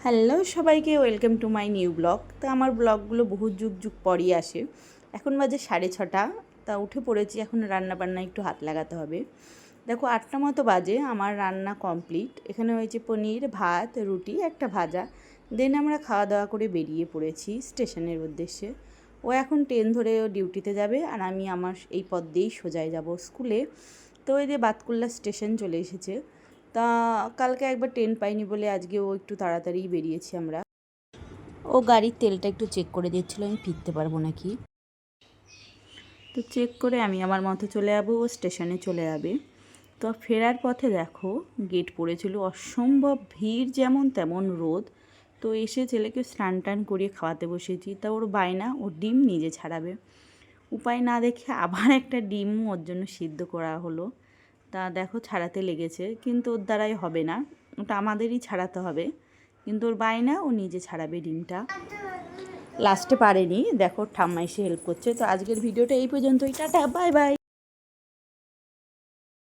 Hello সবাইকে, welcome to my new blog. তা আমার ব্লগগুলো বহু যুগ যুগ পরই আসে। এখন বাজে 6:30। তা উঠে পড়েছি, এখন রান্না বান্না একটু হাত লাগাতে হবে। দেখো 8টা মতো বাজে, আমার রান্না কমপ্লিট। এখানে হয়েছে পনির, ভাত, রুটি, একটা ভাজা। দেন আমরা খাওয়া দাওয়া করে বেরিয়ে পড়েছি স্টেশনের উদ্দেশ্যে। ও এখন ট্রেন ধরে ডিউটিতে যাবে, আর আমি আমার এই পথ দিয়েই সোজাই যাব স্কুলে। তো এই যে বাতকুল্লা স্টেশন চলে এসেছে। তা কালকে একবার ট্রেন পাইনি বলে আজকে ও একটু তাড়াতাড়ি বেরিয়েছি আমরা। ও গাড়ির তেলটা একটু চেক করে দিচ্ছিলো আমি ফিরতে পারবো নাকি। তো চেক করে আমি আমার মতো চলে যাবো, ও স্টেশনে চলে যাবে। তো ফেরার পথে দেখো গেট পড়েছিল, অসম্ভব ভিড়, যেমন তেমন রোদ। তো এসে ছেলেকে স্নান টান করিয়ে খাওয়াতে বসেছি। তা ওর বায়না, ওর ডিম নিজে ছাড়াবে। উপায় না দেখে আবার একটা ডিম ওর জন্য সিদ্ধ করা হলো। তা দেখো ছাড়াতে লেগেছে, কিন্তু ওর দ্বারাই হবে না, ওটা আমাদেরই ছাড়াতে হবে। কিন্তু ওর বায়না, ও নিজে ছাড়াবে ডিমটা। লাস্টে পারেনি, দেখো ঠাম্মা এসে হেল্প করছে। তো আজকের ভিডিওটা এই পর্যন্তই, টাটা, বাই বাই।